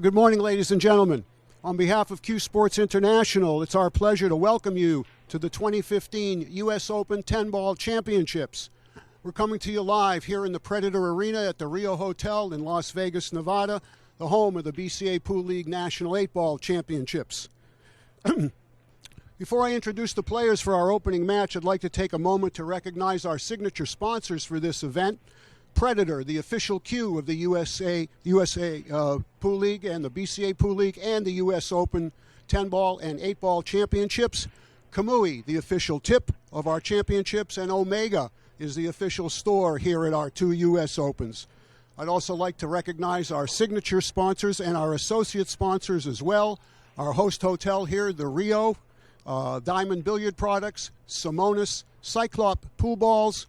Good morning, ladies and gentlemen. On behalf of CueSports International, it's our pleasure to welcome you to the 2015 U.S. Open 10-Ball Championships. We're coming to you live here in the Predator Arena at the Rio Hotel in Las Vegas, Nevada, the home of the BCA Pool League National 8-Ball Championships. Before I introduce the players for our opening match, I'd like to take a moment to recognize our signature sponsors for this event. Predator, the official cue of the USA Pool League and the BCA Pool League and the U.S. Open 10-Ball and 8-Ball Championships. Kamui, the official tip of our championships, and Omega is the official store here at our two U.S. Opens. I'd also like to recognize our signature sponsors and our associate sponsors as well. Our host hotel here, the Rio, Diamond Billiard Products, Simonis, Cyclop Pool Balls,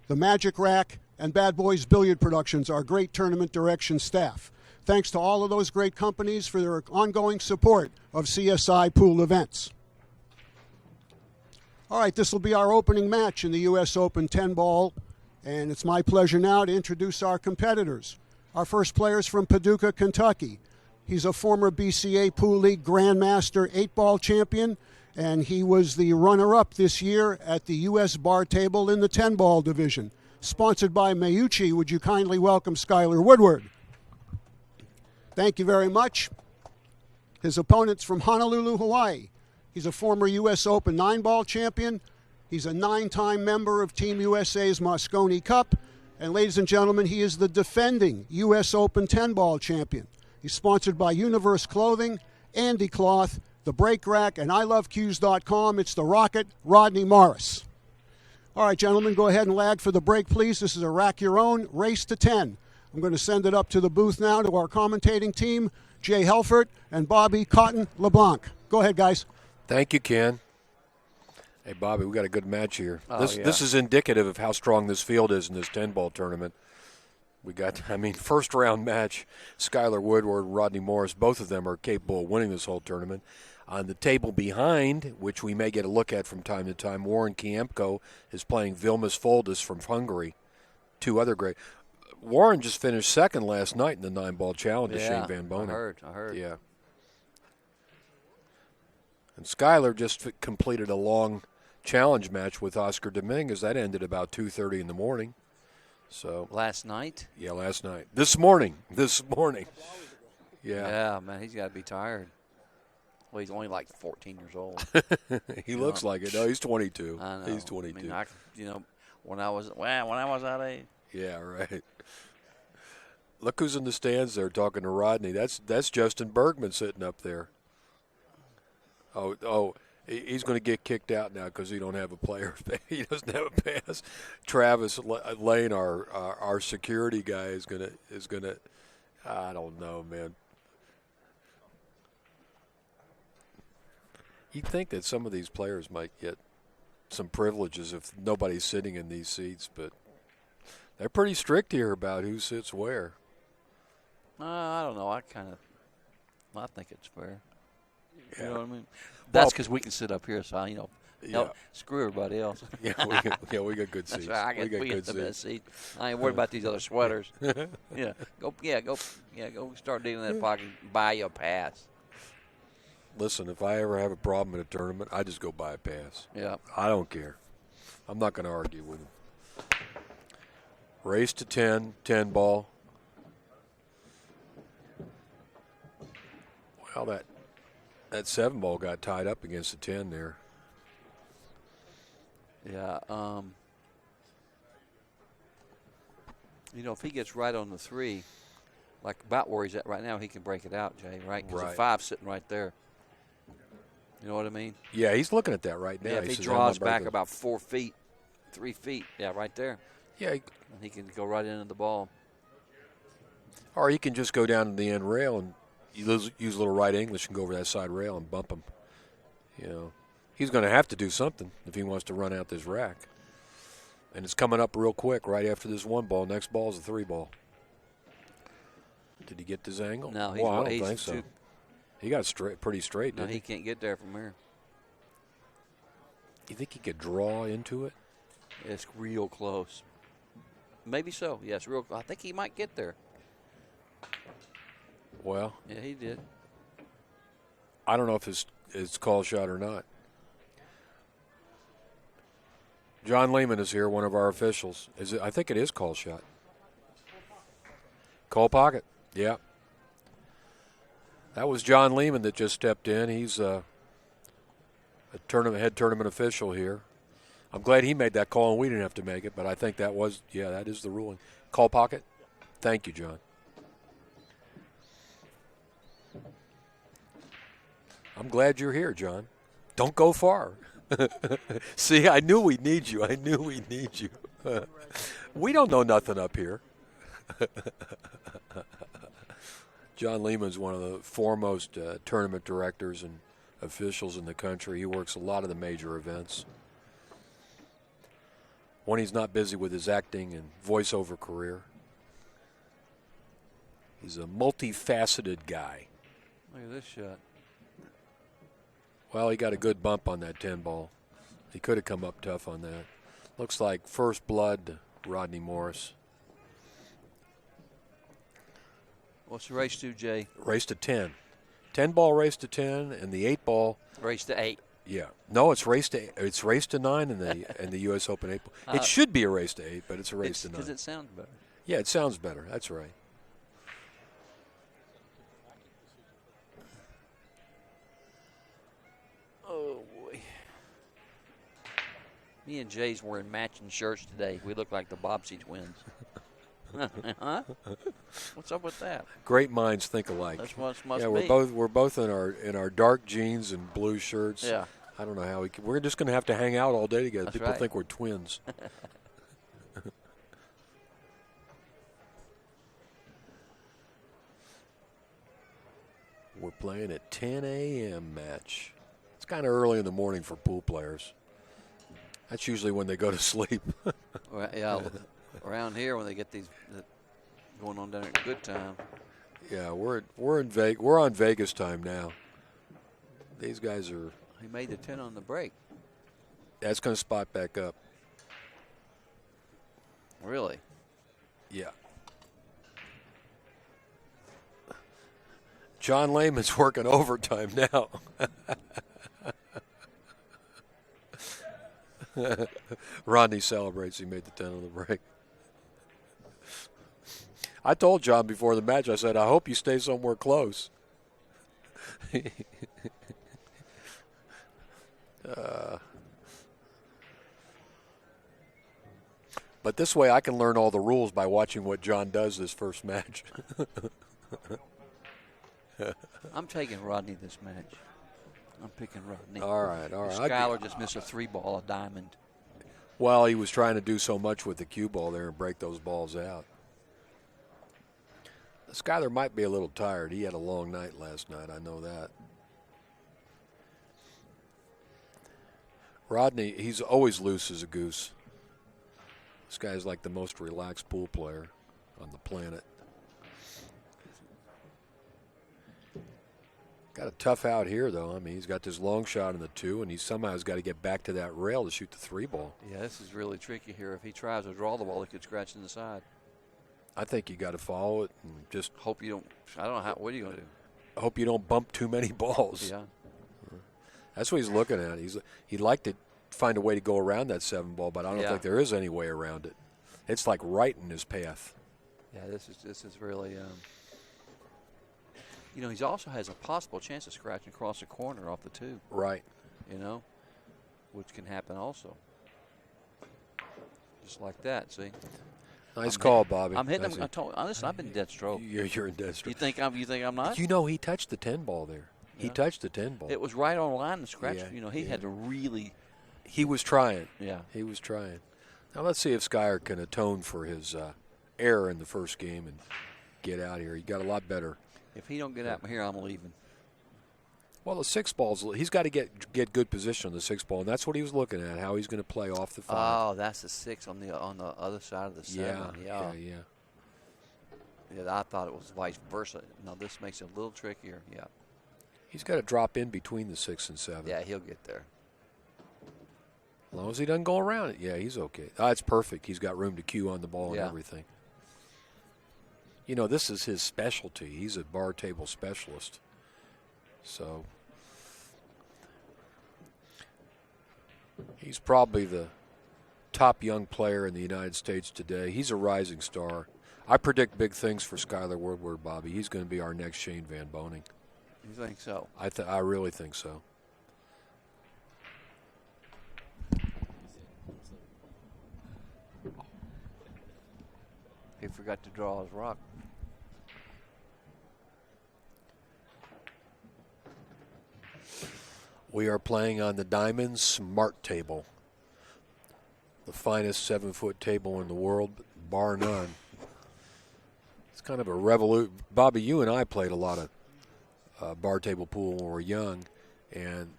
the Magic Rack, and Bad Boys Billiard Productions, our great tournament direction staff. Thanks to all of those great companies for their ongoing support of CSI pool events. All right, this will be our opening match in the U.S. Open 10-Ball, and it's my pleasure now to introduce our competitors. Our first player is from Paducah, Kentucky. He's a former BCA Pool League Grandmaster 8-Ball champion, and he was the runner-up this year at the U.S. Bar Table in the 10-Ball division. Sponsored by Mayuchi, would you kindly welcome Skyler Woodward? Thank you very much. His opponent's from Honolulu, Hawaii. He's a former U.S. Open 9-Ball champion. He's a 9-time member of Team USA's Mosconi Cup. And ladies and gentlemen, he is the defending U.S. Open 10-Ball champion. He's sponsored by Universe Clothing, Andy Cloth, The Break Rack, and ILoveCues.com. It's the Rocket, Rodney Morris. All right, gentlemen, go ahead and lag for the break, please. This is a rack your own, race to 10. I'm going to send it up to the booth now to our commentating team, Jay Helfert and Bobby Cotton LeBlanc. Go ahead, guys. Thank you, Ken. Hey, Bobby, we got a good match here. Oh, This is indicative of how strong this field is in this 10-ball tournament. We got, first round match, Skyler Woodward, Rodney Morris, both of them are capable of winning this whole tournament. On the table behind, which we may get a look at from time to time, Warren Kiemko is playing Vilmas Foldis from Hungary. Two other great. Warren just finished second last night in the 9-ball challenge to Shane Van Bonen. I heard. Yeah. And Skyler just completed a long challenge match with Oscar Dominguez. That ended about 2:30 in the morning. So last night? Yeah, last night. This morning. Yeah, man, he's got to be tired. Well, he's only like 14 years old. He looks like it. No, he's 22. I know. He's 22. When I was that age. Yeah, right. Look who's in the stands there talking to Rodney. That's Justin Bergman sitting up there. Oh, he's going to get kicked out now because he don't have a player. He doesn't have a pass. Travis Lane, our security guy, is gonna. I don't know, man. You'd think that some of these players might get some privileges if nobody's sitting in these seats, but they're pretty strict here about who sits where. I don't know. I think it's fair. Yeah. You know what I mean? That's because we can sit up here, so screw everybody else. we got good seats. That's right. We got the best seat. I ain't worried about these other sweaters. Go start dealing in that pocket. Buy you a pass. Listen, if I ever have a problem in a tournament, I just go buy a pass. Yeah. I don't care. I'm not going to argue with him. Race to 10-ball. Well, that 7-ball got tied up against the 10 there. Yeah. If he gets right on the 3, like about where he's at right now, he can break it out, Jay, right? Because the 5's sitting right there. You know what I mean? Yeah, he's looking at that right now. Yeah, if he draws back about 4 feet, 3 feet, right there. Yeah. He can go right into the ball. Or he can just go down to the end rail and use a little right English and go over that side rail and bump him. He's going to have to do something if he wants to run out this rack. And it's coming up real quick right after this 1-ball. Next ball is a 3-ball. Did he get this angle? No, I don't think so. He got pretty straight, didn't he? No, he can't get there from here. You think he could draw into it? It's real close. Maybe so. Yes, I think he might get there. Well, Yeah, he did. I don't know if it's call shot or not. John Lehman is here, one of our officials. I think it is call shot. Call pocket. Yeah. That was John Lehman that just stepped in. He's a head tournament official here. I'm glad he made that call and we didn't have to make it, but I think that is the ruling. Call pocket? Thank you, John. I'm glad you're here, John. Don't go far. See, I knew we'd need you. We don't know nothing up here. John Lehman's one of the foremost tournament directors and officials in the country. He works a lot of the major events. When he's not busy with his acting and voiceover career. He's a multifaceted guy. Look at this shot. Well, he got a good bump on that 10 ball. He could have come up tough on that. Looks like first blood, Rodney Morris. What's the race to, Jay? Race to 10. 10 ball race to 10, and the 8 ball race to 8. Yeah, no, it's race to 9 in the U.S. Open 8 ball. It should be a race to 8, but it's a race to 9 because it sounds better. Yeah, it sounds better. That's right. Oh boy. Me and Jay's wearing matching shirts today. We look like the Bobbsey twins. Huh? What's up with that? Great minds think alike. That's what must yeah, be. we're both in our dark jeans and blue shirts. Yeah. I don't know how we're just going to have to hang out all day together. That's People right. think we're twins. We're playing at 10 a.m. match. It's kind of early in the morning for pool players. That's usually when they go to sleep. Well, yeah, around here when they get these going on down at Good Time. Yeah, we're on Vegas time now. These guys are. He made the 10 on the break. That's going to spot back up. Really? Yeah. John Lehman's working overtime now. Rodney celebrates he made the 10 on the break. I told John before the match, I said, I hope you stay somewhere close. But this way I can learn all the rules by watching what John does this first match. I'm taking Rodney this match. I'm picking Rodney. All right. Skyler just missed a 3-ball, a diamond. Well, he was trying to do so much with the cue ball there and break those balls out. Skyler might be a little tired. He had a long night last night. I know that. Rodney, he's always loose as a goose. This guy's like the most relaxed pool player on the planet. Got a tough out here, though. I mean, he's got this long shot in the 2, and he somehow has got to get back to that rail to shoot the 3 ball. Yeah, this is really tricky here. If he tries to draw the ball, he could scratch in the side. I think you got to follow it and just hope you don't. I don't know how. What are you going to do? I hope you don't bump too many balls. Yeah, that's what he's looking at. He'd like to find a way to go around that 7 ball, but I don't think there is any way around it. It's like right in his path. Yeah, this is really. You know, he also has a possible chance of scratching across the corner off the 2. Right. You know, which can happen also. Just like that. See. Nice call, Bobby. I'm hitting him. Listen, I've been dead stroke. You're in dead stroke. You think I'm not? You know, he touched the 10 ball there. Yeah. He touched the 10 ball. It was right on line to scratch. Yeah, you know, he had to really. He was trying. Yeah. He was trying. Now let's see if Skyler can atone for his error in the first game and get out here. He got a lot better. If he don't get out from here, I'm leaving. Well, the 6 balls, he's got to get good position on the 6 ball, and that's what he was looking at, how he's going to play off the 5. Oh, that's the 6 on the other side of the 7. Yeah. Yeah, I thought it was vice versa. No, this makes it a little trickier. Yeah. He's got to drop in between the 6 and 7. Yeah, he'll get there. As long as he doesn't go around it, yeah, he's okay. It's perfect. He's got room to cue on the ball and everything. You know, this is his specialty. He's a bar table specialist. So he's probably the top young player in the United States today. He's a rising star. I predict big things for Skyler Woodward, Bobby. He's going to be our next Shane Van Boening. You think so? I really think so. He forgot to draw his rock. We are playing on the Diamond Smart Table, the finest 7-foot table in the world, bar none. It's kind of a revolution. Bobby, you and I played a lot of bar table pool when we were young, and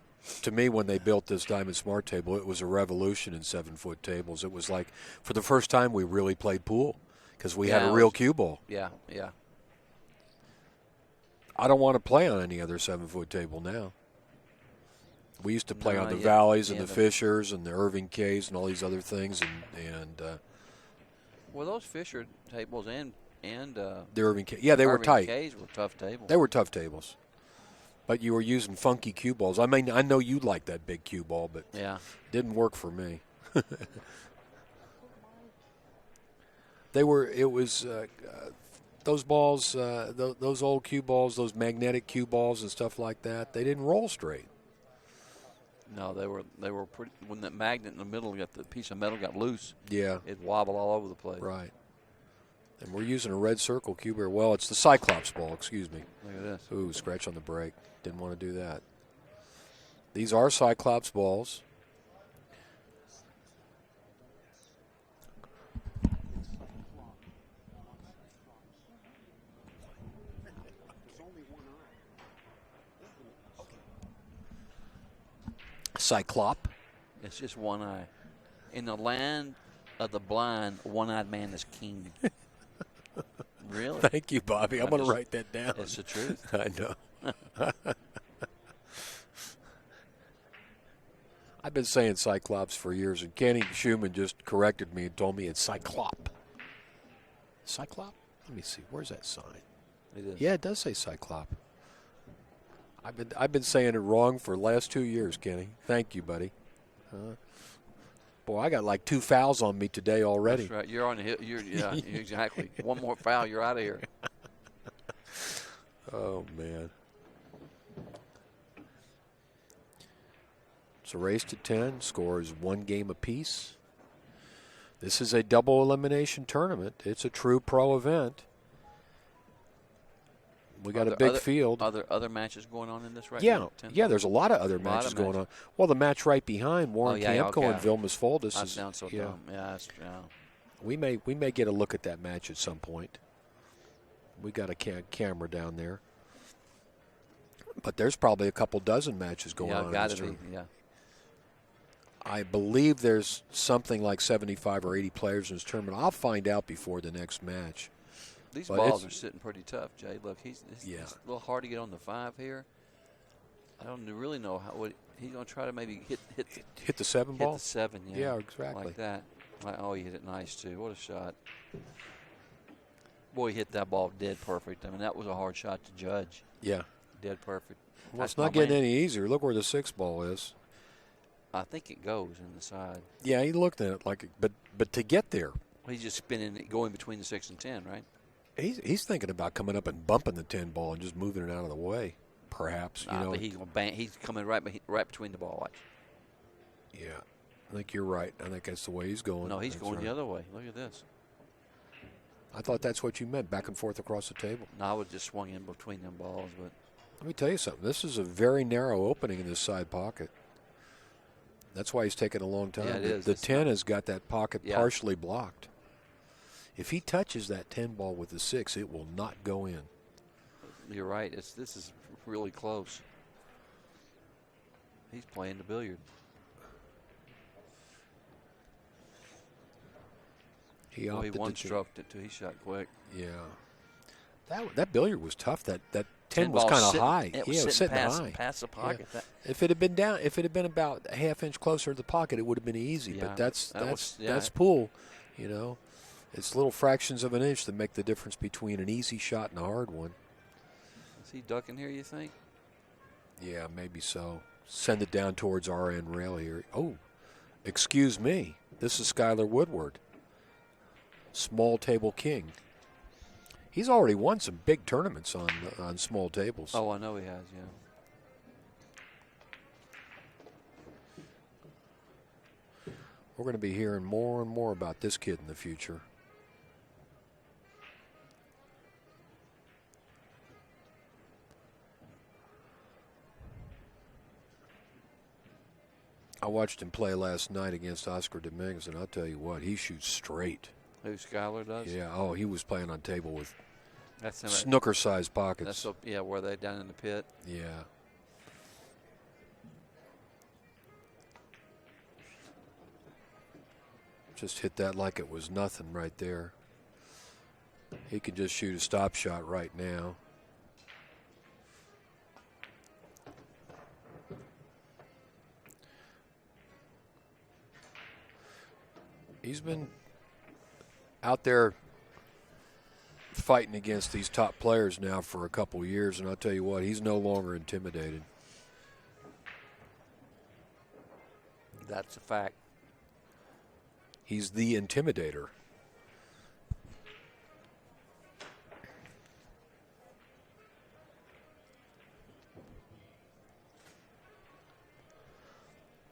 to me, when they built this Diamond Smart Table, it was a revolution in 7-foot tables. It was like, for the first time, we really played pool because we had a real cue ball. Yeah, yeah. I don't want to play on any other 7-foot table now. We used to play on the Valleys and the Fishers and the Irving K's and all these other things, and well, those Fisher tables and the Irving K, they were tight. K's were tough tables. They were tough tables, but you were using funky cue balls. I mean, I know you like that big cue ball, but it didn't work for me. Those balls, those old cue balls, those magnetic cue balls and stuff like that. They didn't roll straight. No, they were pretty. When that magnet in the middle got the piece of metal got loose, it wobbled all over the place. Right. And we're using a red circle cue ball. Well, it's the Cyclops ball. Excuse me. Look at this. Ooh, scratch on the brake. Didn't want to do that. These are Cyclops balls. Cyclop. It's just one eye. In the land of the blind, one-eyed man is king. Really? Thank you, Bobby. I'm going to write that down. It's the truth. I know. I've been saying Cyclops for years, and Ken Shuman just corrected me and told me it's Cyclop. Cyclop? Let me see. Where's that sign? It is. Yeah, it does say Cyclop. I've been saying it wrong for the last 2 years, Kenny. Thank you, buddy. Boy, I got like 2 fouls on me today already. That's right. You're on the hill. Yeah, exactly. One more foul, you're out of here. Oh, man. It's a race to 10. Scores 1 game apiece. This is a double elimination tournament. It's a true pro event. We got a big field. Other matches going on in this right now? now? Yeah, there's a lot of other matches going on. Well, the match right behind Warren Kamko and Vilmos Foldis is down so dumb. We may get a look at that match at some point. We got a camera down there. But there's probably a couple dozen matches going on. Got to be. Yeah. I believe there's something like 75 or 80 players in this tournament. I'll find out before the next match. These balls are sitting pretty tough, Jay. Look, it's a little hard to get on the 5 here. I don't really know what he's going to try to maybe hit the 7 ball. Hit the 7, yeah, exactly like that. Oh, he hit it nice too. What a shot! Boy, he hit that ball dead perfect. I mean, that was a hard shot to judge. Yeah, dead perfect. Well, it's not getting any easier. Look where the 6 ball is. I think it goes in the side. Yeah, he looked at it like it, but to get there, he's just spinning it, going between the 6 and 10, right? He's thinking about coming up and bumping the 10 ball and just moving it out of the way, perhaps. But he's going to bang. He's coming right between the ball. Watch. Yeah, I think you're right. I think that's the way he's going. No, he's going the other way. Look at this. I thought that's what you meant, back and forth across the table. No, I would just swung in between them balls. But let me tell you something. This is a very narrow opening in this side pocket. That's why he's taking a long time. Yeah, it is. The 10 has got that pocket partially blocked. If he touches that 10 ball with the 6, it will not go in. You're right. This is really close. He's playing the billiard. He one-stroked it too. He shot quick. Yeah. That billiard was tough. That 10 was kind of high. It was sitting high. Past the pocket. Yeah. If it had been about a half inch closer to the pocket, it would have been easy. Yeah. But that's pool, you know. It's little fractions of an inch that make the difference between an easy shot and a hard one. Is he ducking here, you think? Yeah, maybe so. Send it down towards our end rail here. Oh, excuse me. This is Skyler Woodward, small table king. He's already won some big tournaments on small tables. Oh, I know he has, yeah. We're going to be hearing more and more about this kid in the future. I watched him play last night against Oscar Dominguez, and I'll tell you what, he shoots straight. Who, Skyler does? Yeah, oh, he was playing on table with that's him snooker-sized pockets. That's so, yeah, were they down in the pit? Yeah. Just hit that like it was nothing right there. He can just shoot a stop shot right now. He's been out there fighting against these top players now for a couple years, and I'll tell you what, he's no longer intimidated. That's a fact. He's the intimidator.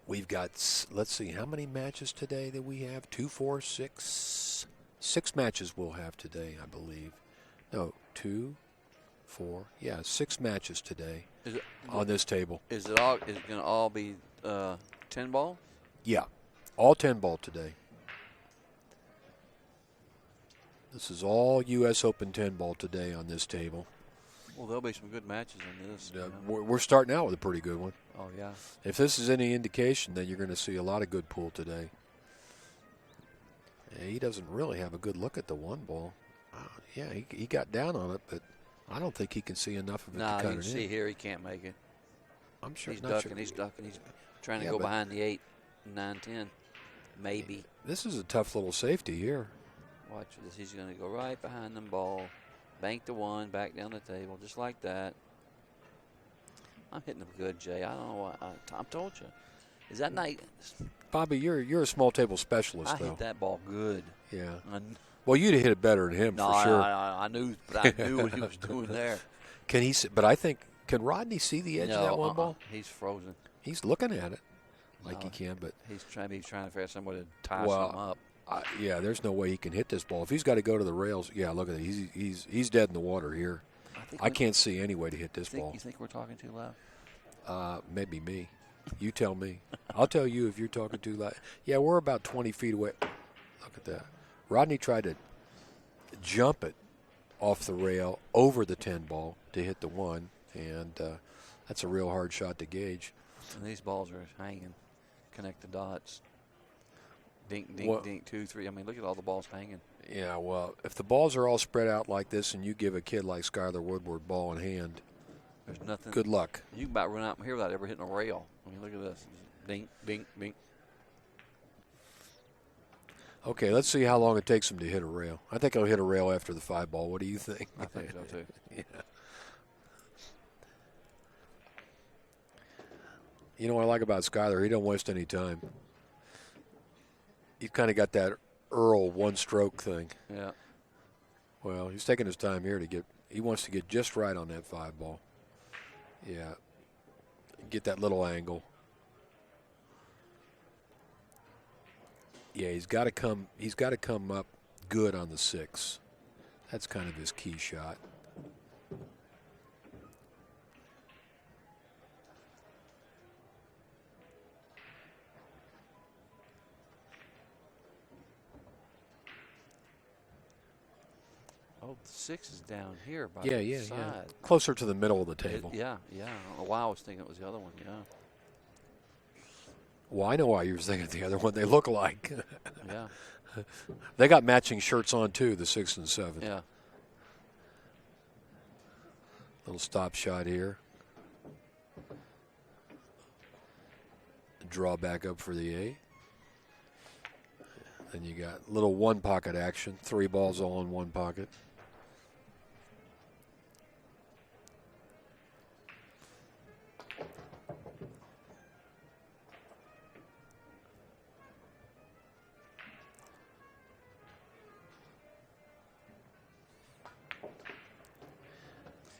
We've got, let's see, how many matches today that we have? 2, 4, 6. 6 matches we'll have today, I believe. No, 2, 4. Yeah, 6 matches today on this table. Is it going to all be 10 ball? Yeah, all 10 ball today. This is all U.S. Open 10 ball today on this table. Well, there'll be some good matches in this. We're starting out with a pretty good one. Oh, yeah. If this is any indication, then you're going to see a lot of good pool today. Yeah, he doesn't really have a good look at the one ball. Yeah, he got down on it, but I don't think he can see enough of it to cut it in. You can see here he can't make it. I'm sure he's ducking. He's ducking. He's trying to go behind the 8, 9, 10, maybe. This is a tough little safety here. Watch this. He's going to go right behind them ball, bank the one, back down the table, just like that. I'm hitting them good, Jay. I don't know why. Tom told you. Is that night? Bobby, you're a small table specialist, though. I hit that ball good. Yeah. Well, you'd have hit it better than him for sure. I knew, but I knew what he was doing there. Can he? But I think, can Rodney see the edge of that one ball? He's frozen. He's looking at it like he can, but he's trying to figure out some way to tie something up. Yeah, there's no way he can hit this ball. If he's got to go to the rails, yeah, look at it. He's dead in the water here. I can't see any way to hit this ball. You think we're talking too loud? Maybe me. You tell me. I'll tell you if you're talking too loud. Yeah, we're about 20 feet away. Look at that. Rodney tried to jump it off the rail over the 10 ball to hit the one, and that's a real hard shot to gauge. And these balls are hanging. Connect the dots. Dink, dink, dink, 2, 3. I mean, look at all the balls hanging. Yeah, well, if the balls are all spread out like this and you give a kid like Skyler Woodward ball in hand, there's nothing. Good luck. You can about run out from here without ever hitting a rail. I mean, look at this. Dink, dink, dink. Okay, let's see how long it takes him to hit a rail. I think I'll hit a rail after the 5 ball. What do you think? I think so, too. Yeah. You know what I like about Skyler? He don't waste any time. He's kind of got that Earl one-stroke thing. Yeah. Well, he's taking his time here to get. He wants to get just right on that 5 ball. Yeah. Get that little angle. Yeah, he's got to come. He's got to come up good on the 6. That's kind of his key shot. Oh, the 6 is down here by the side. Yeah. Closer to the middle of the table. Yeah. I don't know why I was thinking it was the other one, yeah. Well, I know why you were thinking the other one. They look alike. Yeah. They got matching shirts on, too, the 6 and 7. Yeah. Little stop shot here. Draw back up for the 8. And you got little one pocket action, 3 balls all in one pocket.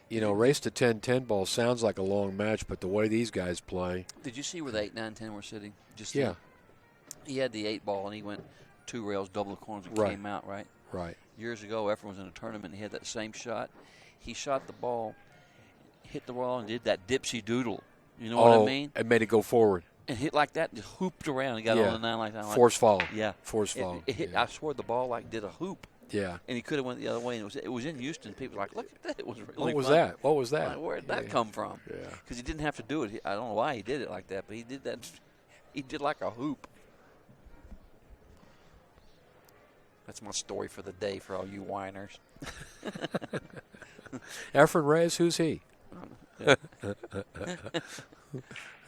You know, race to 10-10 ball sounds like a long match, but the way these guys play. Did you see where the 8, 9, 10 were sitting? Just yeah. Then? He had the 8 ball, and he went 2 rails, double the corners, and Right. came out, right? Right. Years ago, everyone was in a tournament, and he had that same shot. He shot the ball, hit the wall, and did that dipsy doodle. You know what I mean? It made it go forward. And hit like that, and just hooped around and got on the 9 like that. Force follow. Yeah. Force follow. It hit, I swear the ball like did a hoop. Yeah. And he could have went the other way. And it was in Houston. People were like, look at that. It was really What was fun. that? What was that? Like, where did that come from? Yeah. Because he didn't have to do it. I don't know why he did it like that, but he did that. He did like a hoop. That's my story for the day for all you whiners. Alfred Reyes, who's he?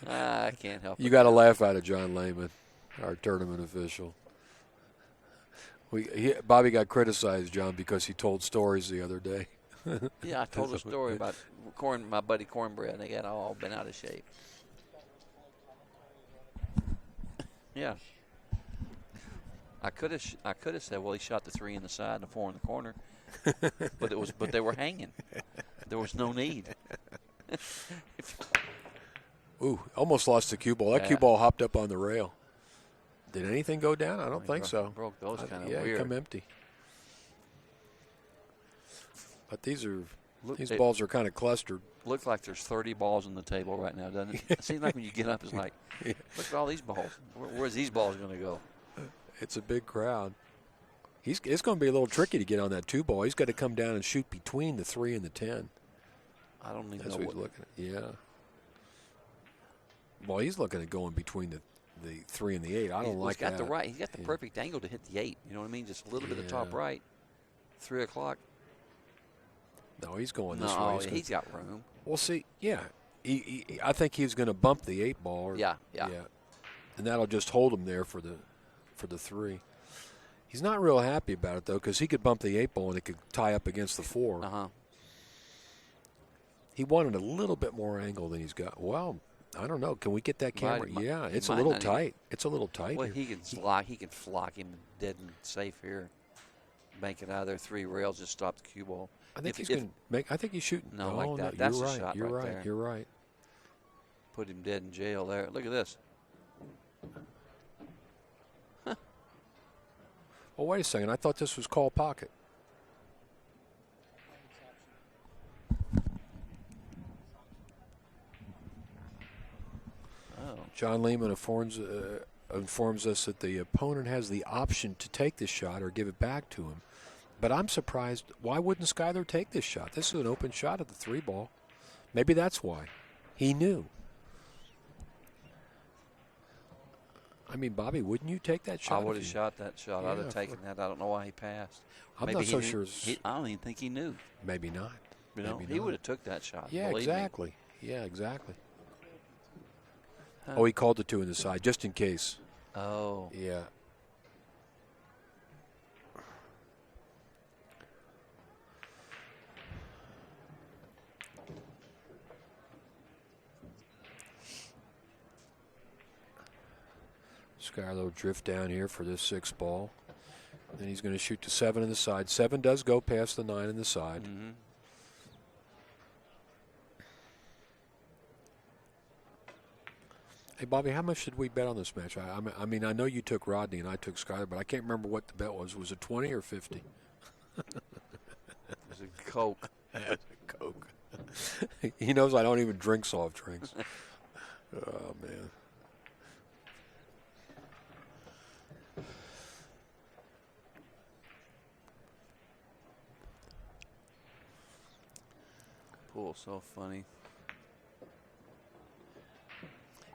I can't help it. You got to laugh out of John Lehman, our tournament official. Bobby got criticized, John, because he told stories the other day. Yeah, I told a story about my buddy Cornbread, and they got all been out of shape. Yeah. I could have said, well, he shot the 3 in the side and the 4 in the corner, but they were hanging. There was no need. Ooh, almost lost the cue ball. That cue ball hopped up on the rail. Did anything go down? I don't think so. Broke those kind of weird. weird. Come empty. But these balls are kind of clustered. Looks like there's 30 balls on the table right now, doesn't it? It seems like when you get up, it's like, look at all these balls. Where's these balls going to go? It's a big crowd. It's going to be a little tricky to get on that 2 ball. He's got to come down and shoot between the 3 and the 10. I don't even That's know what he's looking at. Yeah. Well, he's looking at going between the 3 and the 8. I don't like that. He's got the perfect angle to hit the 8. You know what I mean? Just a little bit of top right. 3 o'clock. No, he's going this way. No, he's got room. Well, see, yeah. I think he was going to bump the 8 ball. Yeah. And that'll just hold him there for the 3. He's not real happy about it, though, because he could bump the 8 ball and it could tie up against the 4. Uh-huh. He wanted a little bit more angle than he's got. Well, I don't know. Can we get that camera? Yeah, it's a little tight. It's a little tight. Well, he can flock him dead and safe here. Bank it out of there. 3 rails, just stop the cue ball. I think he's going to make. I think he's shooting. No, like that. No, That's you're a right. shot You're right right. there. You're right. Put him dead in jail there. Look at this. Huh. Well, wait a second. I thought this was call pocket. Oh. John Lehman informs us that the opponent has the option to take this shot or give it back to him. But I'm surprised. Why wouldn't Skyler take this shot? This is an open shot at the 3 ball. Maybe that's why. He knew. I mean, Bobby, wouldn't you take that shot? I would have shot that shot. Yeah, I'd have taken that. I don't know why he passed. I'm not so sure. I don't even think he knew. Maybe not. You know, he would have took that shot. Yeah, exactly. Me. Yeah, exactly. Huh. Oh, he called the 2 in the side just in case. Oh. Yeah. Skyler will drift down here for this 6 ball. Then he's going to shoot to 7 in the side. 7 does go past the 9 in the side. Mm-hmm. Hey, Bobby, how much did we bet on this match? I mean, I know you took Rodney and I took Skyler, but I can't remember what the bet was. Was it 20 or 50? It was a Coke. Coke. He knows I don't even drink soft drinks. Oh, man. Pool, so funny.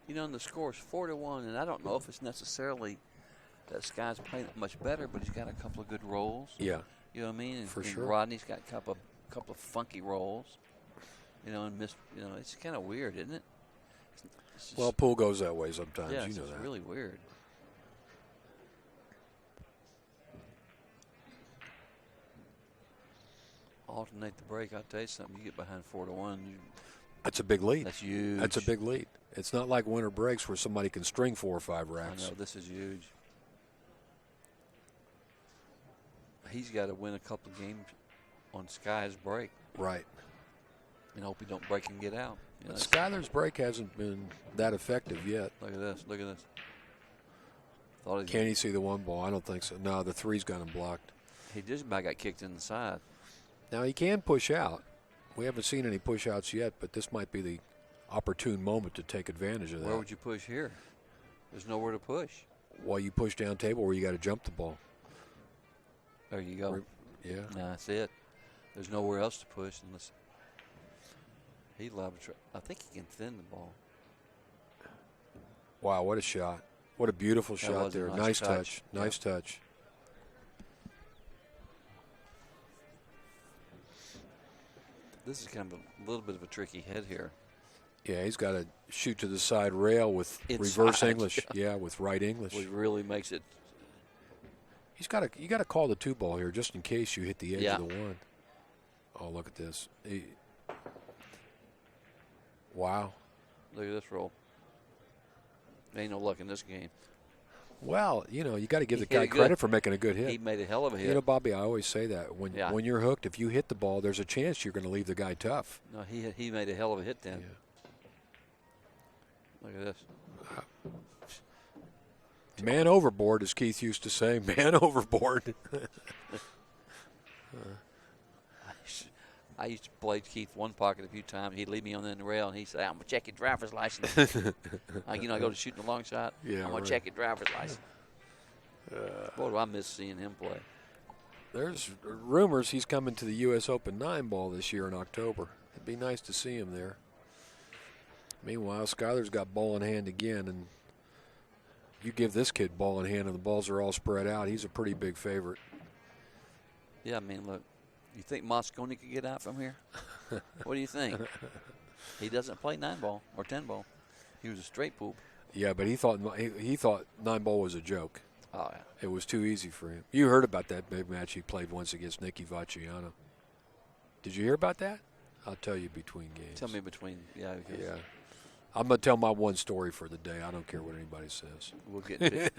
You know, and the score is 4-1, and I don't know if it's necessarily that Sky's playing much better, but he's got a couple of good rolls. Yeah. You know what I mean? And, For and sure. Rodney's got a couple of funky rolls. You know, and it's kind of weird, isn't it? It's just, Well, pool goes that way sometimes. yeah, you know it's that. really weird. alternate the break. I'll tell you something. You get behind 4-1. That's a big lead. That's huge. That's a big lead. It's not like winter breaks where somebody can string 4 or 5 racks. I know, this is huge. He's got to win a couple of games on Sky's break. Right. And hope he don't break and get out. You know, Skyler's break hasn't been that effective yet. Look at this. Look at this. Can he see the 1 ball? I don't think so. No, the 3's got him blocked. He just about got kicked in the side. Now, he can push out. We haven't seen any push-outs yet, but this might be the opportune moment to take advantage of that. Where would you push here? There's nowhere to push. Well, you push down table where you got to jump the ball. There you go. Yeah. No, that's it. There's nowhere else to push unless he loves. I think he can thin the ball. Wow, what a shot. What a beautiful shot there. Nice touch. Nice touch. This is kind of a little bit of a tricky hit here. Yeah, he's got to shoot to the side rail with reverse English. Yeah, with right English. Which really makes it. You got to call the 2 ball here just in case you hit the edge of the 1. Oh, look at this. Wow. Look at this roll. Ain't no luck in this game. Well, you got to give the guy credit for making a good hit. He made a hell of a hit. You know, Bobby, I always say that. When you're hooked, if you hit the ball, there's a chance you're going to leave the guy tough. No, he made a hell of a hit then. Yeah. Look at this. Man overboard, as Keith used to say. Man overboard. I used to play Keith one pocket a few times. He'd leave me on the end of the rail, and he'd say, I'm going to check your driver's license. I go to shooting a long shot. Yeah, I'm going to check your driver's license. Boy, do I miss seeing him play. There's rumors he's coming to the U.S. Open 9 ball this year in October. It'd be nice to see him there. Meanwhile, Skyler's got ball in hand again, and you give this kid ball in hand and the balls are all spread out, he's a pretty big favorite. Yeah, I mean, look. You think Mosconi could get out from here? What do you think? He doesn't play 9 ball or 10 ball. He was a straight poop. Yeah, but he thought 9 ball was a joke. Oh, yeah. It was too easy for him. You heard about that big match he played once against Nicky Vacciano. Did you hear about that? I'll tell you between games. Tell me between, yeah. Yeah. I'm going to tell my one story for the day. I don't care what anybody says. We'll get into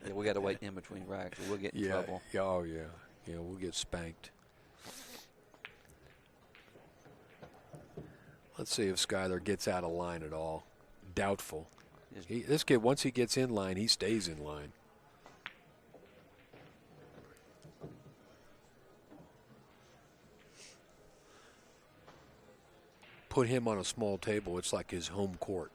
yeah, we got to wait in between racks. We'll get in trouble. Yeah, oh, yeah. Yeah, we'll get spanked. Let's see if Skyler gets out of line at all. Doubtful. This kid, once he gets in line, he stays in line. Put him on a small table, it's like his home court.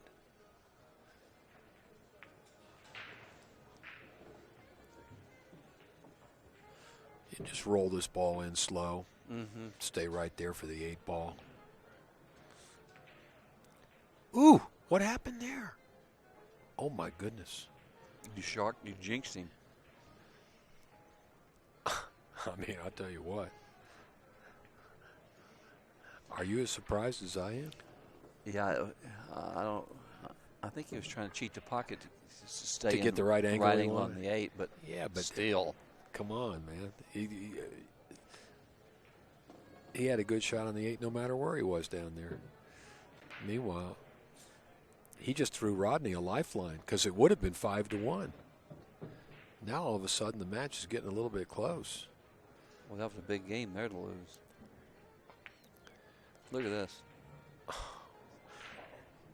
You just roll this ball in slow. Mm-hmm. Stay right there for the 8 ball. Ooh, what happened there? Oh, my goodness. You jinxed him. I mean, I'll tell you what. Are you as surprised as I am? Yeah, I think he was trying to cheat the pocket to stay to get the right angle on the 8, but still. Come on, man. He had a good shot on the 8 no matter where he was down there. Meanwhile, he just threw Rodney a lifeline because it would have been 5-1. Now all of a sudden the match is getting a little bit close. Well, that was a big game there to lose. Look at this.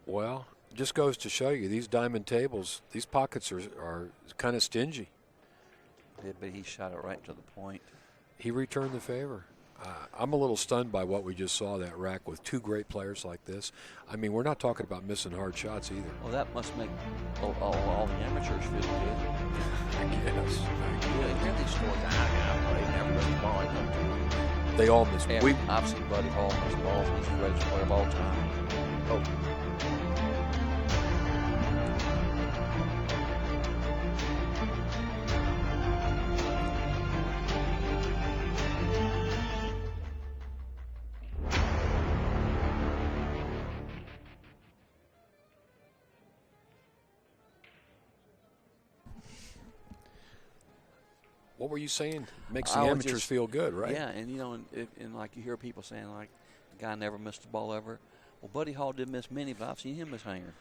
Well, just goes to show you these diamond tables, these pockets are kind of stingy. Yeah, but he shot it right to the point. He returned the favor. I'm a little stunned by what we just saw, that rack with 2 great players like this. I mean, we're not talking about missing hard shots either. Well, that must make all the amateurs feel good. I guess. Yeah, you hear these stories. I never missed a ball. I don't. They all miss. I've seen Buddy Hall miss balls. He's the greatest player of all time. Oh. What were you saying? Makes the I was amateurs just- feel good, right? Yeah, and and like you hear people saying like, the guy never missed a ball ever. Well, Buddy Hall did miss many, but I've seen him miss hanger.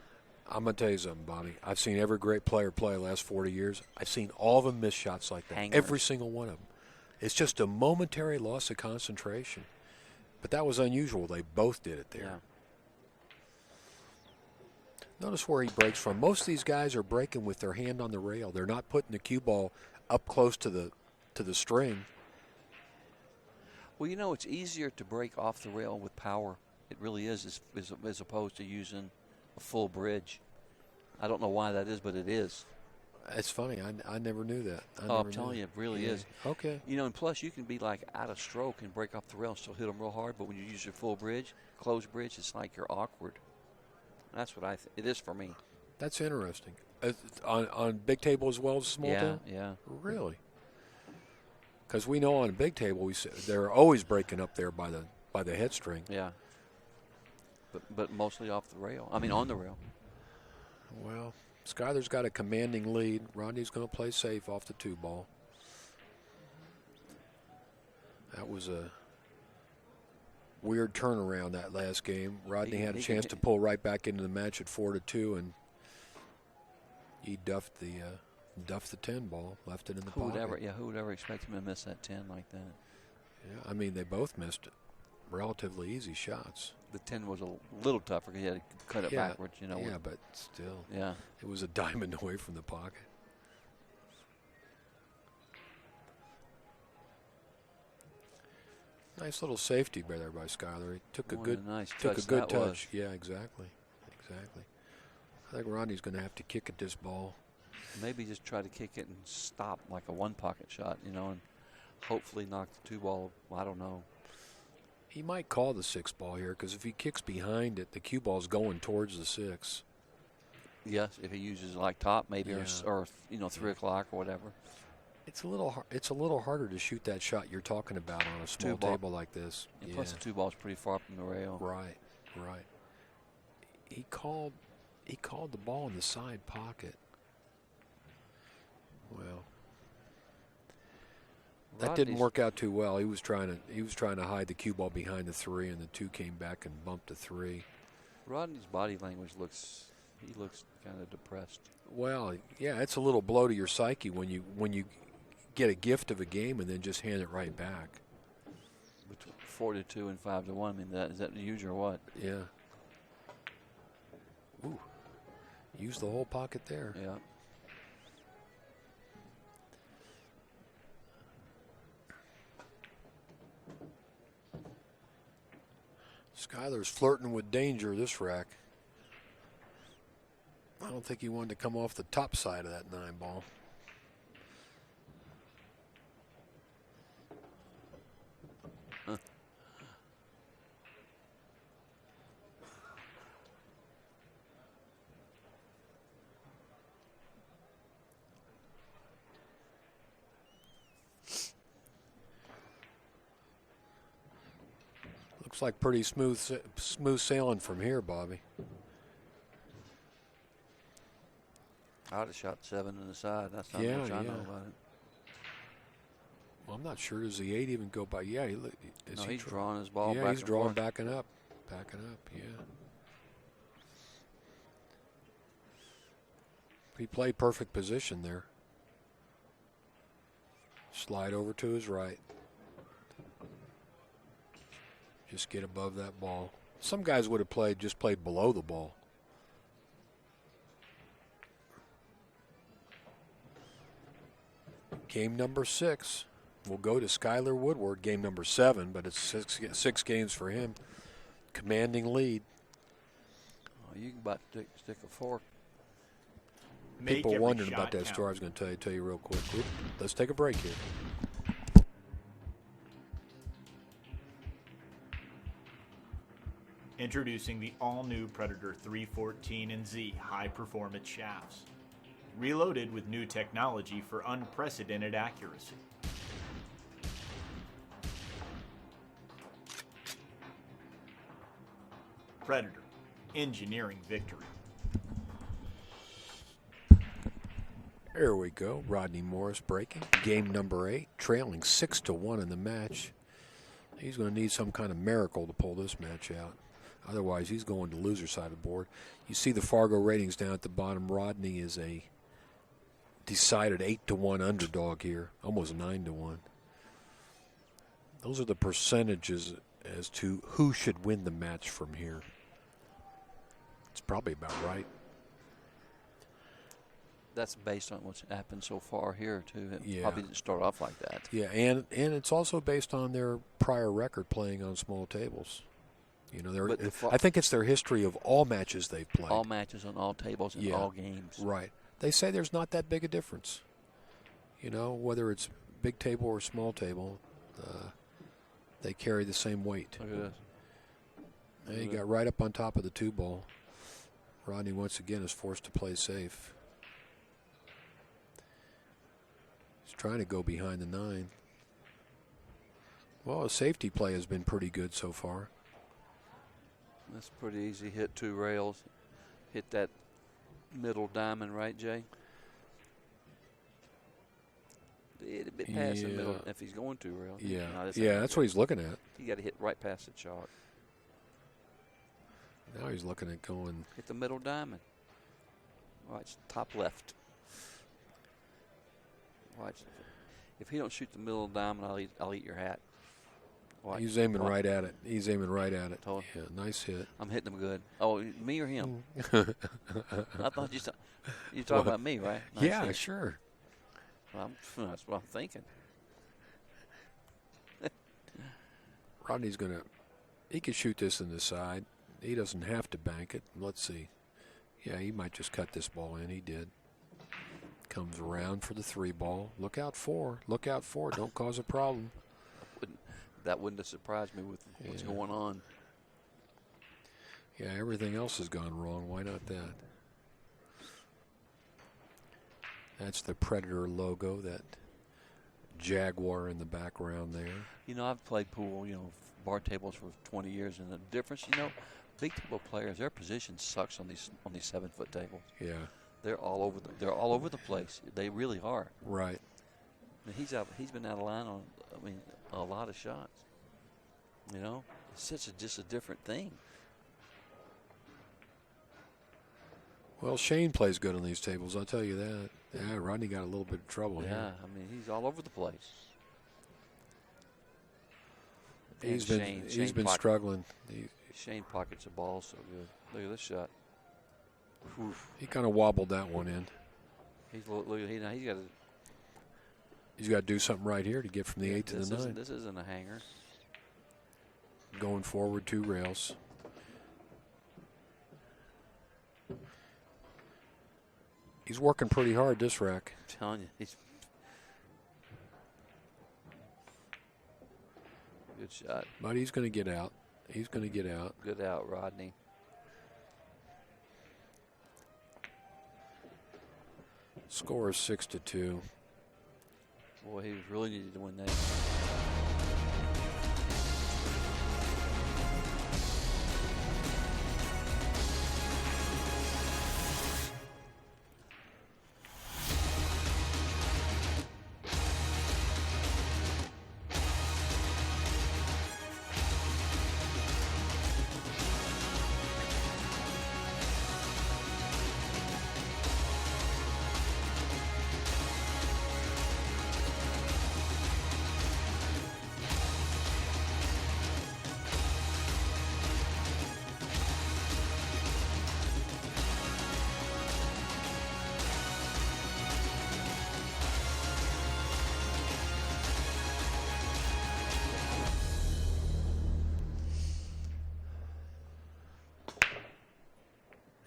I'm going to tell you something, Bobby. I've seen every great player play the last 40 years. I've seen all of them miss shots like that. Hangers. Every single one of them. It's just a momentary loss of concentration. But that was unusual. They both did it there. Yeah. Notice where he breaks from. Most of these guys are breaking with their hand on the rail. They're not putting the cue ball up close to the string. Well, you know, it's easier to break off the rail with power. It really is, as opposed to using a full bridge. I don't know why that is, but it is. It's funny. I never knew that. I'm telling you, it really is. Okay. You know, and plus you can be like out of stroke and break off the rail and still hit them real hard. But when you use your full bridge, closed bridge, it's like you're awkward. That's what it is for me. That's interesting. On big table as well as small table? Yeah. Really? Because we know on a big table they're always breaking up there by the head string. Yeah. But mostly off the rail. I mean, on the rail. Well, Skyler's got a commanding lead. Rodney's going to play safe off the 2-ball. That was a weird turnaround that last game. Rodney had a chance to pull right back into the match at 4-2, and he duffed the 10-ball, left it in the pocket. Who would ever expect him to miss that 10 like that? Yeah, I mean, they both missed relatively easy shots. The 10 was a little tougher because he had to cut it backwards, you know. Yeah, but still. Yeah. It was a diamond away from the pocket. Nice little safety there by Skyler. He took a good touch. Yeah, exactly. I think Rodney's going to have to kick at this ball. Maybe just try to kick it and stop like a one-pocket shot, you know, and hopefully knock the 2-ball. I don't know. He might call the 6-ball here because if he kicks behind it, the cue ball's going towards the 6. Yes, if he uses like top maybe or 3 o'clock or whatever. It's a little harder to shoot that shot you're talking about on a small table like this. And plus the 2-ball's pretty far from the rail. Right. He called the ball in the side pocket. Well, that didn't work out too well. He was trying to hide the cue ball behind the 3, and the 2 came back and bumped the 3. Rodney's body language looks kind of depressed. Well, yeah, it's a little blow to your psyche when you get a gift of a game and then just hand it right back. Between 4-2 and 5-1. I mean, is that huge or what? Yeah. Ooh, use the whole pocket there. Yeah. Skyler's flirting with danger this rack. I don't think he wanted to come off the top side of that 9-ball. Looks like pretty smooth sailing from here, Bobby. I would have shot 7 in the side. That's not much I know about it. Well, I'm not sure. Does the 8 even go by? Yeah, he's drawing his ball back. Yeah, he's drawing forth. backing up, yeah. He played perfect position there. Slide over to his right. Just get above that ball. Some guys would have just played below the ball. Game number 6 will go to Skyler Woodward. Game number 7, but it's six games for him. Commanding lead. Oh, you can about stick a fork. People wondering about that story. I was going to tell you real quick. Let's take a break here. Introducing the all-new Predator 314 and Z high-performance shafts. Reloaded with new technology for unprecedented accuracy. Predator, engineering victory. There we go. Rodney Morris breaking. Game number 8, trailing 6-1 in the match. He's going to need some kind of miracle to pull this match out. Otherwise, he's going to loser side of the board. You see the Fargo ratings down at the bottom. Rodney is a decided 8-1 underdog here, almost 9-1. Those are the percentages as to who should win the match from here. It's probably about right. That's based on what's happened so far here, too. It Yeah. probably didn't start off like that. Yeah, and it's also based on their prior record playing on small tables. You know, I think it's their history of all matches they've played. All matches on all tables in all games. Right. They say there's not that big a difference. You know, whether it's big table or small table, they carry the same weight. Look at this. He got right up on top of the 2-ball. Rodney, once again, is forced to play safe. He's trying to go behind the 9. Well, his safety play has been pretty good so far. That's pretty easy. Hit 2 rails. Hit that middle diamond, right, Jay? A bit past the middle if he's going 2 rails. Yeah, No, that's what he's looking at. You got to hit right past the chalk. Now he's looking at going. Hit the middle diamond. Watch, top left. Watch. If he don't shoot the middle diamond, I'll eat your hat. Watch. He's aiming right at it. He's aiming right at it. Told Yeah, nice hit. I'm hitting him good. Oh, me or him? I thought you talking about me, right? Nice yeah, hit. sure. Well, that's what I'm thinking. Rodney's he could shoot this in the side. He doesn't have to bank it. Let's see. Yeah, he might just cut this ball in. He did. Comes around for the 3-ball. Look out 4. Look out 4. Don't cause a problem. That wouldn't have surprised me with what's going on. Yeah, everything else has gone wrong. Why not that? That's the Predator logo, that Jaguar in the background there. You know, I've played pool, bar tables for 20 years, and the difference, big table players, their position sucks on these 7-foot tables. Yeah. They're all over the place. They really are. Right. I mean, he's been out of line on a lot of shots. It's just a different thing. Well, Shane plays good on these tables, I'll tell you that. Yeah, Rodney got a little bit of trouble here. Yeah, he's all over the place. He's been struggling. Shane pockets the ball so good. Look at this shot. Oof. He kind of wobbled that one in. He's got to do something right here to get from the 8 to the 9. This isn't a hanger. Going forward 2 rails. He's working pretty hard this rack. I'm telling you, he's good shot. But he's going to get out. He's going to get out. Good out, Rodney. Score is 6-2. Boy, he really needed to win that.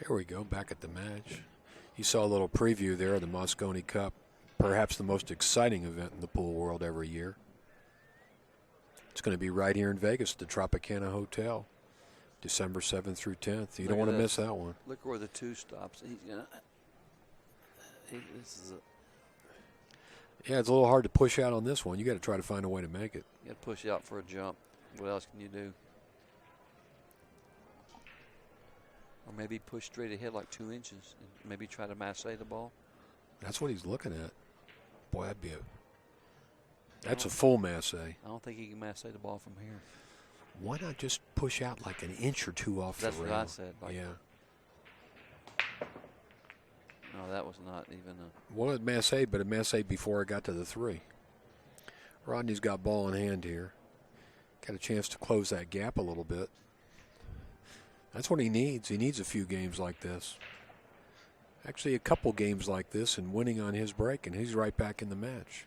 Here we go, back at the match. You saw a little preview there of the Moscone Cup, perhaps the most exciting event in the pool world every year. It's going to be right here in Vegas at the Tropicana Hotel, December 7th through 10th. You don't want to miss that one. Look where the 2 stops. He's gonna. Yeah, it's a little hard to push out on this one. You got to try to find a way to make it. You got to push out for a jump. What else can you do? Or maybe push straight ahead like 2 inches and maybe try to massage the ball. That's what he's looking at. Boy, that's a full masse. I don't think he can masse the ball from here. Why not just push out like an inch or two off That's the what rail? I said. Like, yeah. No, that was not even a. Well, it masse, but it masse before it got to the 3. Rodney's got ball in hand here. Got a chance to close that gap a little bit. That's what he needs. He needs a few games like this. Actually, a couple games like this and winning on his break, and he's right back in the match.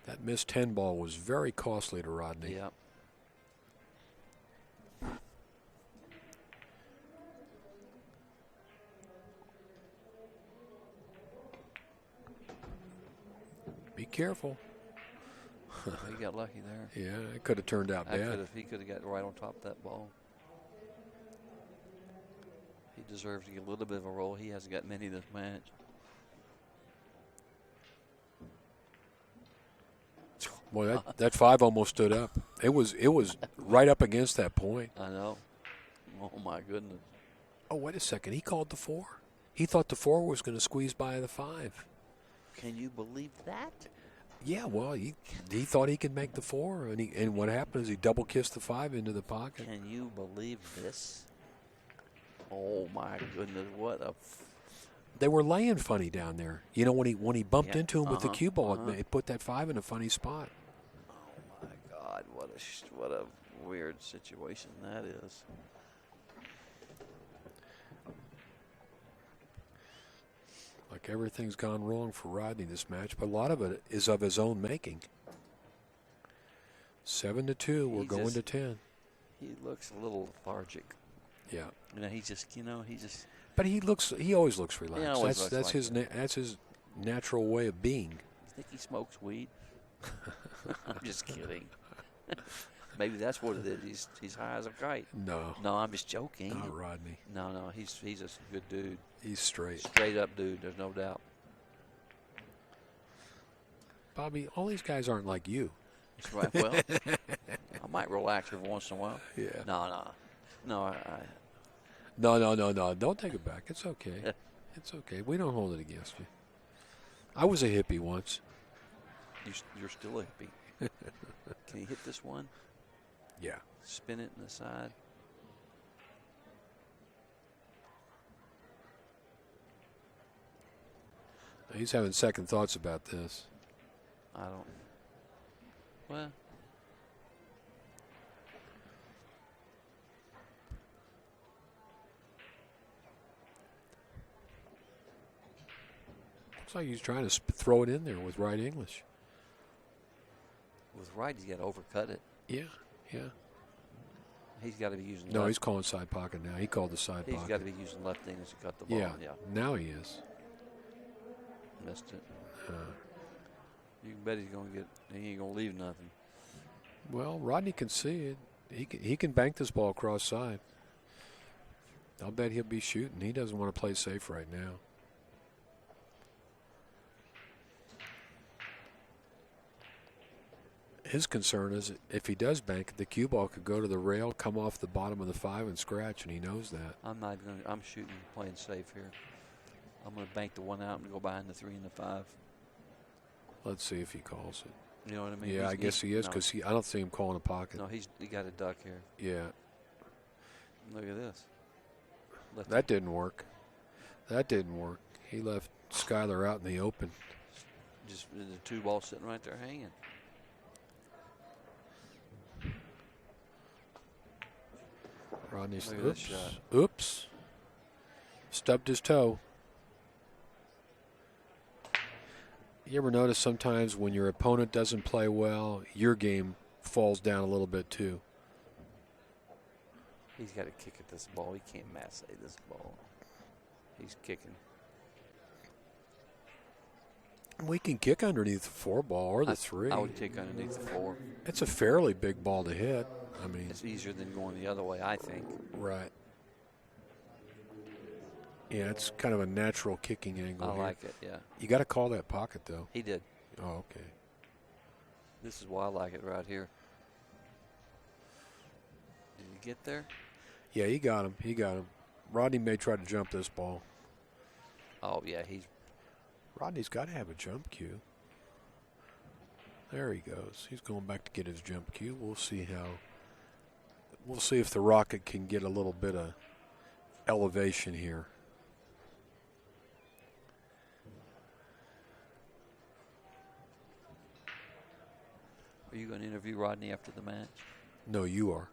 That missed 10 ball was very costly to Rodney. Yep. Be careful. He got lucky there. Yeah, it could have turned out bad. He could have got right on top of that ball. He deserves to get a little bit of a roll. He hasn't got many this match. Boy, that 5 almost stood up. It was right up against that point. I know. Oh my goodness. Oh, wait a second. He called the 4. He thought the 4 was going to squeeze by the 5. Can you believe that? Yeah, well, he thought he could make the 4, and what happened is he double kissed the 5 into the pocket. Can you believe this? Oh my goodness! What a. They were laying funny down there. You know, when he bumped into him with the cue ball, it put that 5 in a funny spot. Oh my God! What a weird situation that is. Like everything's gone wrong for Rodney this match, but a lot of it is of his own making. 7-2, we're going to 10. He looks a little lethargic. Yeah. But he always looks relaxed. He always looks that's like his that. that's his natural way of being. You think he smokes weed? I'm just kidding. Maybe that's what it is. He's high as a kite. No, I'm just joking. not Rodney. No, he's a good dude. He's straight. Straight up dude. There's no doubt. Bobby, all these guys aren't like you. That's right. Well, I might relax every once in a while. Yeah. No. No. Don't take it back. It's okay. It's okay. We don't hold it against you. I was a hippie once. You're still a hippie. Can you hit this one? Yeah. Spin it in the side. He's having second thoughts about this. I don't. Well. Looks like he's trying to throw it in there with right English. With right, he's got to overcut it. Yeah. He's got to be using. No, he's calling side pocket now. He called the side pocket. He's got to be using left English to cut the ball. Yeah. Now he is. Missed it. You can bet he's going to get. He ain't going to leave nothing. Well, Rodney can see it. He can bank this ball cross side. I'll bet he'll be shooting. He doesn't want to play safe right now. His concern is if he does bank it, the cue ball could go to the rail, come off the bottom of the 5 and scratch, and he knows that. I'm shooting, playing safe here. I'm going to bank the 1 out and go behind the 3 and the 5. Let's see if he calls it. You know what I mean? Yeah, I guess he is because I don't see him calling a pocket. No, he got a duck here. Yeah. Look at this. That didn't work. He left Skyler out in the open. Just the 2 balls sitting right there hanging. Rodney's shot. Oops. Stubbed his toe. You ever notice sometimes when your opponent doesn't play well, your game falls down a little bit too? He's got to kick at this ball. He can't masse this ball. He's kicking. We can kick underneath the 4 ball or the 3. I would kick underneath the 4. It's a fairly big ball to hit. I mean, it's easier than going the other way, I think. Right. Yeah, it's kind of a natural kicking angle. I here. like it, yeah. You got to call that pocket, though. He did. Oh, okay. This is why I like it right here. Did he get there? Yeah, he got him. Rodney may try to jump this ball. Oh, yeah, Rodney's got to have a jump cue. There he goes. He's going back to get his jump cue. We'll see if the Rocket can get a little bit of elevation here. Are you going to interview Rodney after the match? No, you are.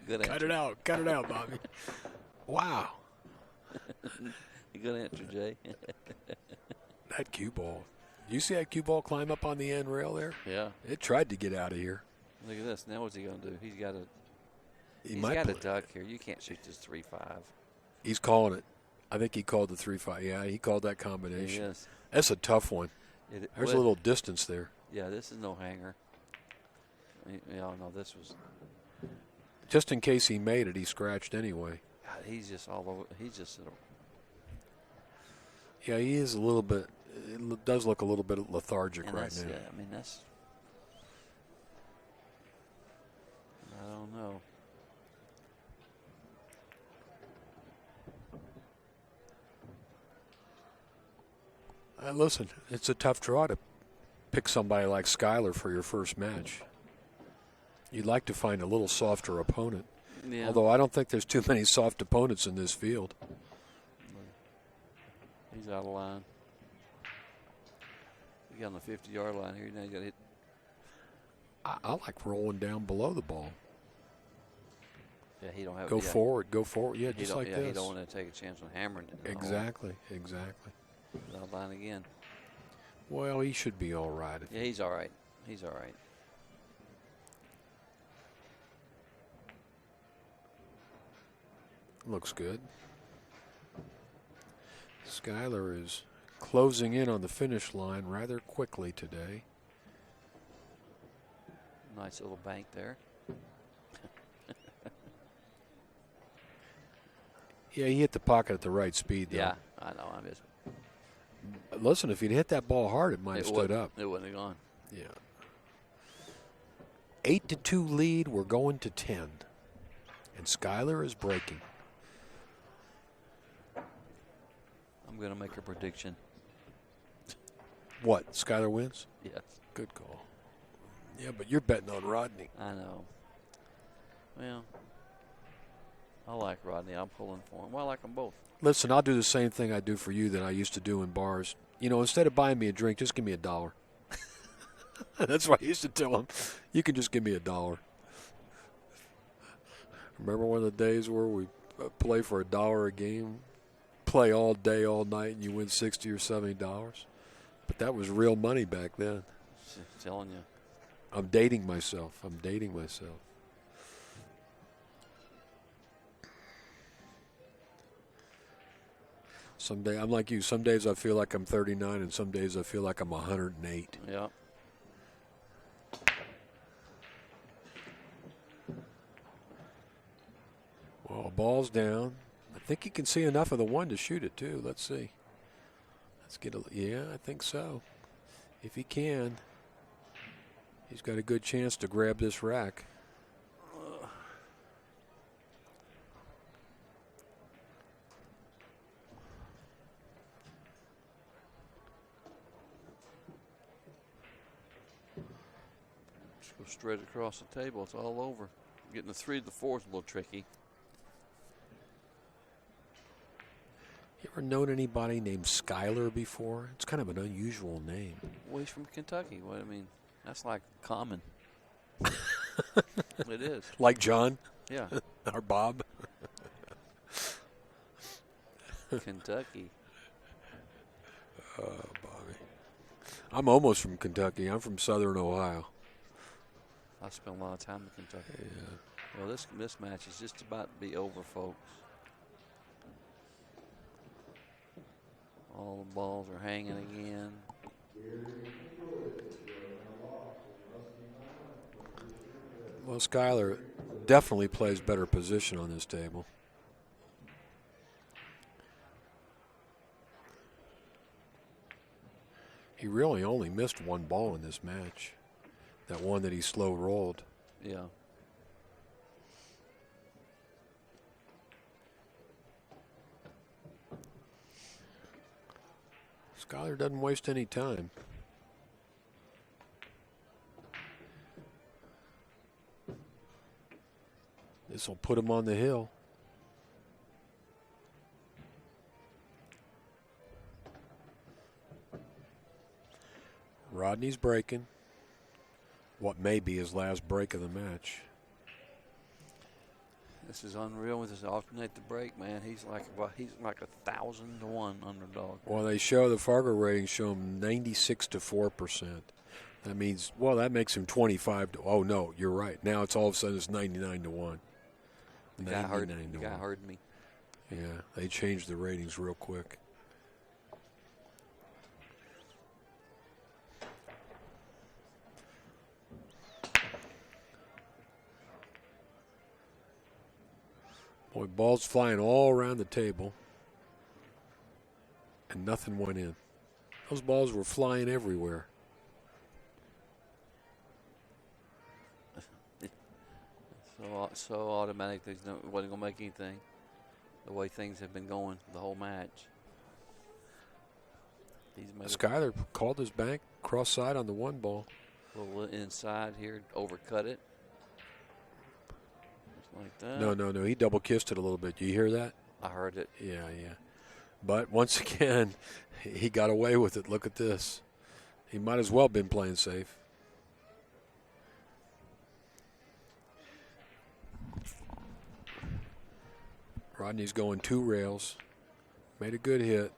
Good Cut answer. it out. Cut it out, Bobby. Wow. Good answer, Jay. That cue ball. You see that cue ball climb up on the end rail there? Yeah. It tried to get out of here. Look at this. Now what's he going to do? He's got He He's might got a play- duck here. You can't shoot this 3-5. He's calling it. I think he called the 3-5. Yeah, he called that combination. Yes. That's a tough one. There's a little distance there. Yeah, this is no hanger. No, this was. Just in case he made it, he scratched anyway. God, he's just all over. He's just. Yeah, he is a little bit. It does look a little bit lethargic And right that's, now. yeah, I mean, that's. I don't know. Listen, it's a tough draw to pick somebody like Skyler for your first match. You'd like to find a little softer opponent. Yeah. Although I don't think there's too many soft opponents in this field. He's out of line. You got on the 50-yard line here. Now you got to hit. I like rolling down below the ball. Yeah, he don't have. Go yeah. forward. Yeah, He just don't, like yeah, this. he don't want to take a chance on hammering it. Exactly. He's out of line again. Well, he should be all right. Yeah, he's all right. He's all right. Looks good. Skyler is closing in on the finish line rather quickly today. Nice little bank there. Yeah, he hit the pocket at the right speed, though. Yeah, I know. I'm just. Listen, if he'd hit that ball hard, it might have stood up. It wouldn't have gone. Yeah. 8-2 lead. We're going to 10. And Skyler is breaking. I'm going to make a prediction. What? Skyler wins? Yes. Good call. Yeah, but you're betting on Rodney. I know. Well, I like Rodney. I'm pulling for him. Well, I like them both. Listen, I'll do the same thing I do for you that I used to do in bars. You know, instead of buying me a drink, just give me $1. That's what I used to tell him. You can just give me $1. Remember one of the days where we play for $1 a game, play all day, all night, and you win $60 or $70? But that was real money back then. Just telling you. I'm dating myself. Someday, I'm like you. Some days I feel like I'm 39, and some days I feel like I'm 108. Yeah. Well, ball's down. I think you can see enough of the one to shoot it, too. Let's see. Let's get a. Yeah, I think so. If he can, he's got a good chance to grab this rack. Just go straight across the table. It's all over. Getting the 3 to the 4 is a little tricky. You ever known anybody named Skyler before? It's kind of an unusual name. Well, he's from Kentucky. What I mean, that's like common. It is. Like John Yeah. or Bob. Kentucky. Bobby. I'm almost from Kentucky. I'm from Southern Ohio. I spent a lot of time in Kentucky. Yeah. Well, this match is just about to be over, folks. All the balls are hanging again. Well, Skyler definitely plays better position on this table. He really only missed one ball in this match. That one that he slow rolled. Yeah. Skyler doesn't waste any time. This will put him on the hill. Rodney's breaking. What may be his last break of the match. This is unreal with this alternate the break, man. He's like 1,000 to 1 underdog. Well, they show the Fargo ratings show him 96 to 4%. That means, well, that makes him 25 to. Oh no, you're right. Now it's all of a sudden it's 99 to 1. The guy heard me. Yeah, they changed the ratings real quick. Boy, balls flying all around the table, and nothing went in. Those balls were flying everywhere. So automatic, wasn't going to make anything. The way things have been going the whole match. Skyler called his bank cross side on the one ball. A little inside here, overcut it. Just like that. No. He double kissed it a little bit. Do you hear that? I heard it. Yeah. But once again, he got away with it. Look at this. He might as well have been playing safe. Rodney's going 2 rails. Made a good hit.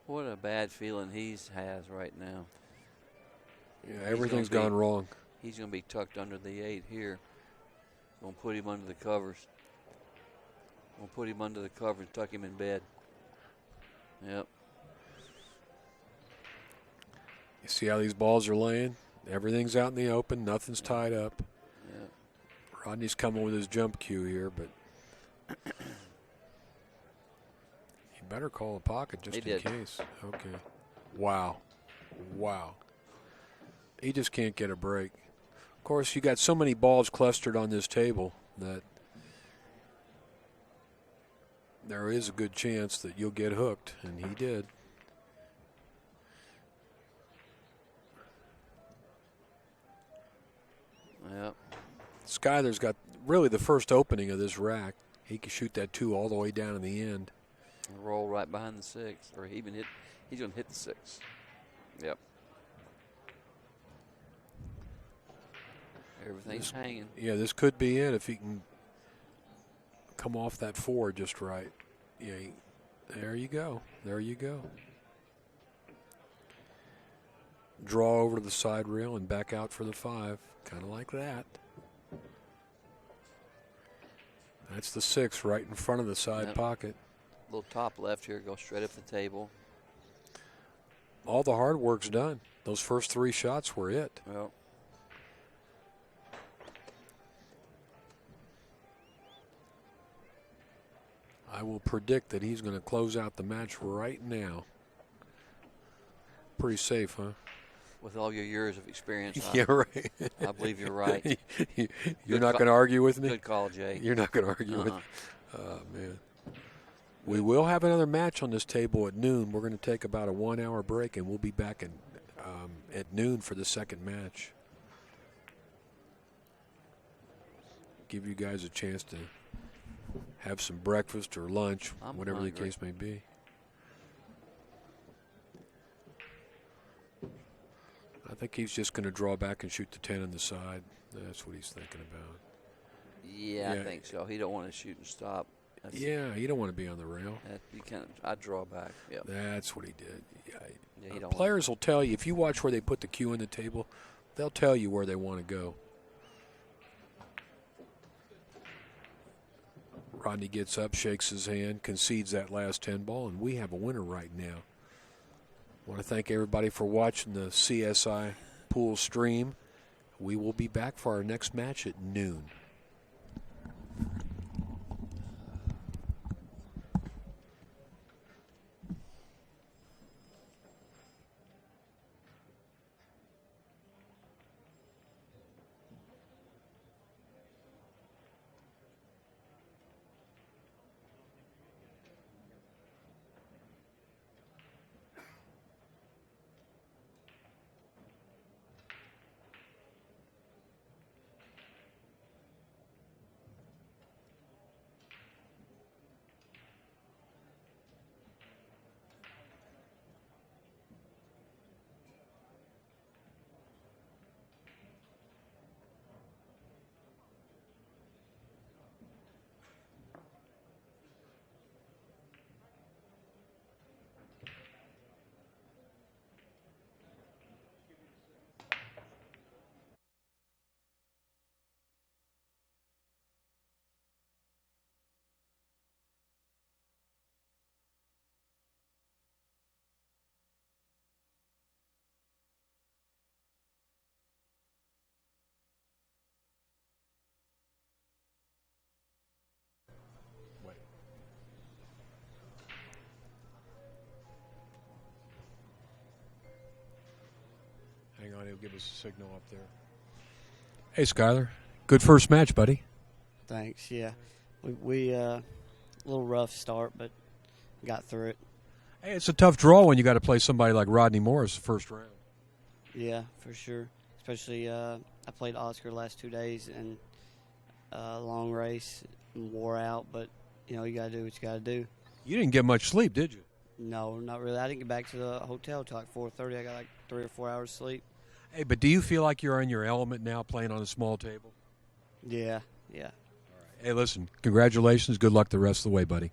What a bad feeling he has right now. Yeah, everything's gone wrong. He's going to be tucked under the 8 here. Going to put him under the covers. Going to put him under the covers and tuck him in bed. Yep. You see how these balls are laying? Everything's out in the open. Nothing's tied up. Yep. Rodney's coming with his jump cue here, but he better call a pocket just in case. Okay. Wow. He just can't get a break. Of course, you got so many balls clustered on this table that there is a good chance that you'll get hooked, and he did. Yep. Skyler's got really the first opening of this rack. He can shoot that 2 all the way down in the end. Roll right behind the 6, or he's going to hit the 6. Yep. Everything's hanging. Yeah, this could be it if he can come off that 4 just right. Yeah, there you go. Draw over to the side rail and back out for the 5. Kind of like that. That's the 6 right in front of the side pocket. Little top left here, go straight up the table. All the hard work's done. Those first 3 shots were it. Well, I will predict that he's going to close out the match right now. Pretty safe, huh? with all your years of experience, yeah, right. I believe you're right. You're not going to argue with me? Good call, Jay. You're not going to argue with me? Oh, man. We will have another match on this table at noon. We're going to take about a 1 hour break, and we'll be back at noon for the second match. Give you guys a chance to have some breakfast or lunch, whatever the case may be. I think he's just going to draw back and shoot the 10 on the side. That's what he's thinking about. Yeah, I think so. He don't want to shoot and stop. Yeah, he don't want to be on the rail. I'd draw back. Yep. That's what he did. Yeah, players will tell you, if you watch where they put the cue on the table, they'll tell you where they want to go. Rodney gets up, shakes his hand, concedes that last 10 ball, and we have a winner right now. I want to thank everybody for watching the CSI Pool stream. We will be back for our next match at noon. on, he'll give us a signal up there. Hey, Skyler. Good first match, buddy. Thanks. Yeah, we a little rough start, but got through it. Hey, it's a tough draw when you got to play somebody like Rodney Morris the first round. Yeah, for sure. Especially I played Oscar the last 2 days and long race and wore out, but you got to do what you got to do. You didn't get much sleep, did you? No, not really. I didn't get back to the hotel till like 4:30. I got like 3 or 4 hours sleep. Hey, but do you feel like you're in your element now playing on a small table? Yeah. Hey, listen, congratulations. Good luck the rest of the way, buddy.